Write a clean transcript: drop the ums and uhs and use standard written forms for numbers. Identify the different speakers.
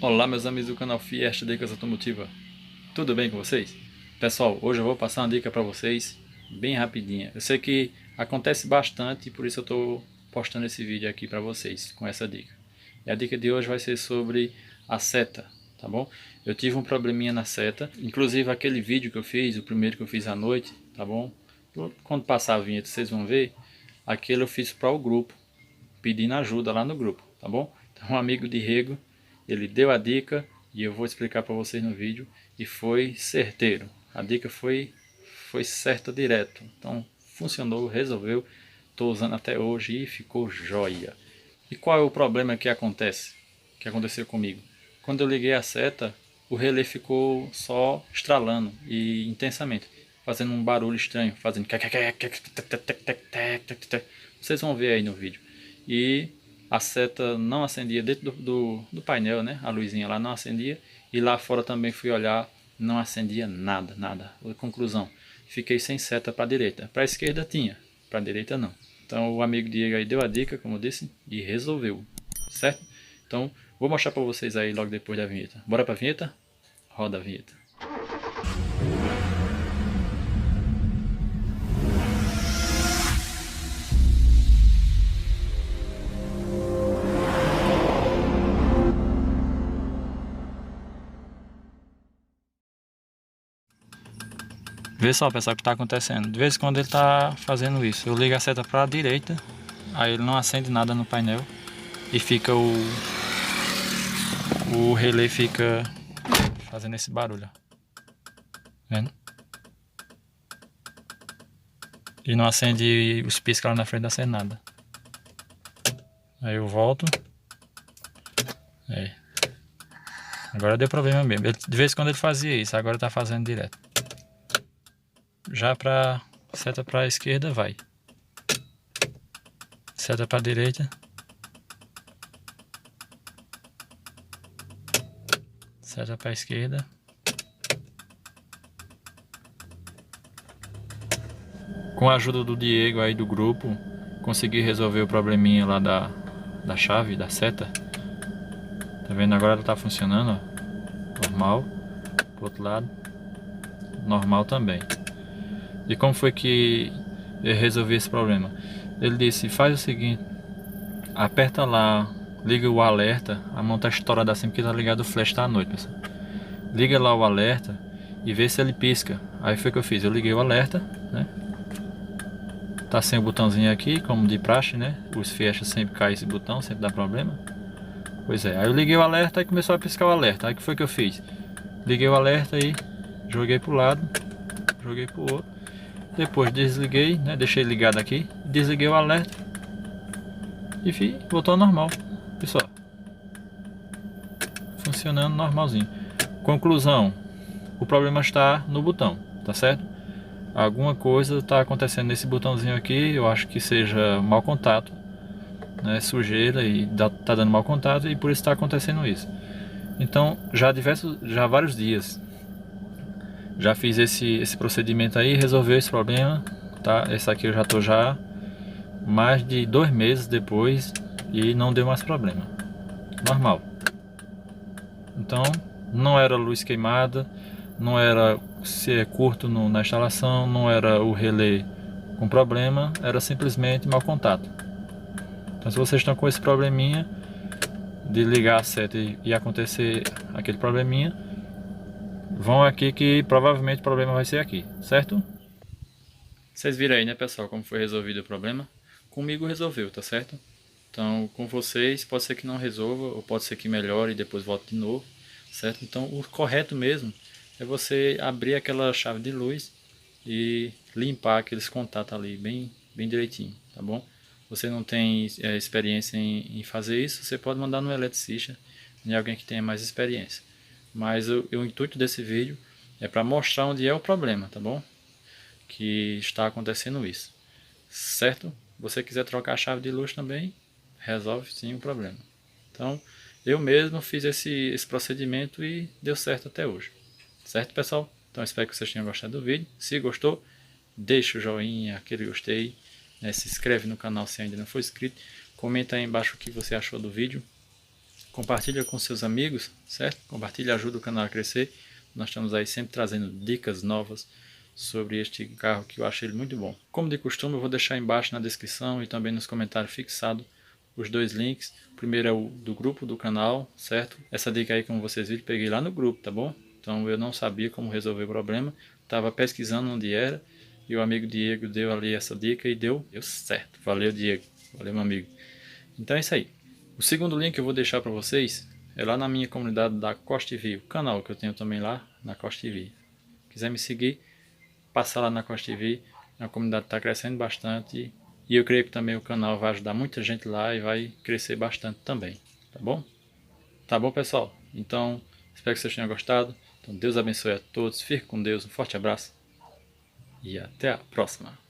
Speaker 1: Olá meus amigos do canal Fiesta Dicas Automotiva, tudo bem com vocês? Pessoal, hoje eu vou passar uma dica para vocês, bem rapidinha. Eu sei que acontece bastante e por isso eu estou postando esse vídeo aqui para vocês, com essa dica. E a dica de hoje vai ser sobre a seta, tá bom? Eu tive um probleminha na seta, inclusive aquele vídeo que eu fiz, o primeiro que eu fiz à noite, tá bom? Quando passar a vinheta vocês vão ver, aquele eu fiz para o grupo, pedindo ajuda lá no grupo, tá bom? Então um amigo de Rego, ele deu a dica e eu vou explicar para vocês no vídeo e foi certeiro. A dica foi certa direto. Então funcionou, resolveu. Estou usando até hoje e ficou joia. E qual é o problema que acontece? Que aconteceu comigo? Quando eu liguei a seta, o relé ficou só estralando e intensamente, fazendo um barulho estranho, fazendo. Vocês vão ver aí no vídeo. E a seta não acendia dentro do painel, né? A luzinha lá não acendia. E lá fora também fui olhar, não acendia nada, nada. Conclusão, fiquei sem seta para a direita. Para a esquerda tinha, para a direita não. Então o amigo Diego aí deu a dica, como eu disse, e resolveu, certo? Então vou mostrar para vocês aí logo depois da vinheta. Bora para a vinheta? Roda a vinheta. Vê só, pessoal, o que está acontecendo. De vez em quando ele está fazendo isso. Eu ligo a seta para a direita, aí ele não acende nada no painel e fica o relé fica fazendo esse barulho, ó. Vendo? E não acende os piscas lá na frente, não acende nada. Aí eu volto. Aí. Agora deu problema mesmo. De vez em quando ele fazia isso, agora está fazendo direto. Já para seta para a esquerda vai. Seta para a direita. Seta para a esquerda. Com a ajuda do Diego aí do grupo, consegui resolver o probleminha lá da chave, da seta. Tá vendo? Agora ela tá funcionando, ó. Normal. Pro outro lado, normal também. E como foi que eu resolvi esse problema? Ele disse, faz o seguinte, aperta lá, liga o alerta, a mão tá estourada assim porque tá ligado o flash tá à noite, pessoal. Liga lá o alerta e vê se ele pisca. Aí foi o que eu fiz, eu liguei o alerta, né? Tá sem o botãozinho aqui, como de praxe, né? Os Fiesta sempre cai esse botão, sempre dá problema. Pois é, aí eu liguei o alerta e começou a piscar o alerta. Aí o que foi que eu fiz? Liguei o alerta e joguei pro lado, joguei pro outro. Depois desliguei, né? Deixei ligado aqui, desliguei o alerta e voltou ao normal. Pessoal, funcionando normalzinho. Conclusão, o problema está no botão, tá certo? Alguma coisa está acontecendo nesse botãozinho aqui, eu acho que seja mau contato, né, sujeira e tá dando mau contato e por isso está acontecendo isso. Então já há vários dias já fiz esse procedimento aí, resolveu esse problema, tá? Esse aqui eu já tô já mais de 2 meses depois e não deu mais problema, normal. Então não era luz queimada, não era ser curto na instalação, não era o relé com problema, era simplesmente mau contato. Então se vocês estão com esse probleminha de ligar a seta e acontecer aquele probleminha, vão aqui que provavelmente o problema vai ser aqui, certo? Vocês viram aí, né, pessoal, como foi resolvido o problema? Comigo resolveu, tá certo? Então, com vocês, pode ser que não resolva, ou pode ser que melhore e depois volte de novo, certo? Então, o correto mesmo é você abrir aquela chave de luz e limpar aqueles contatos ali bem, bem direitinho, tá bom? Você não tem experiência em fazer isso, você pode mandar no eletricista, em alguém que tenha mais experiência. Mas o intuito desse vídeo é para mostrar onde é o problema, tá bom? Que está acontecendo isso, certo? Você quiser trocar a chave de luz também, resolve sim o problema. Então, eu mesmo fiz esse procedimento e deu certo até hoje. Certo, pessoal? Então, espero que vocês tenham gostado do vídeo. Se gostou, deixa o joinha, aquele gostei, né? Se inscreve no canal se ainda não for inscrito. Comenta aí embaixo o que você achou do vídeo. Compartilha com seus amigos, certo? Compartilha, ajuda o canal a crescer. Nós estamos aí sempre trazendo dicas novas sobre este carro que eu achei ele muito bom. Como de costume, eu vou deixar embaixo na descrição e também nos comentários fixado os dois links. O primeiro é o do grupo do canal, certo? Essa dica aí, como vocês viram, peguei lá no grupo, tá bom? Então eu não sabia como resolver o problema, estava pesquisando onde era e o amigo Diego deu ali essa dica e deu certo. Valeu, Diego. Valeu, meu amigo. Então é isso aí. O segundo link que eu vou deixar para vocês é lá na minha comunidade da Costa TV, o canal que eu tenho também lá na Costa TV. Quiser me seguir, passa lá na Costa TV, a comunidade está crescendo bastante e eu creio que também o canal vai ajudar muita gente lá e vai crescer bastante também, tá bom? Tá bom, pessoal? Então, espero que vocês tenham gostado. Então, Deus abençoe a todos, fique com Deus, um forte abraço e até a próxima.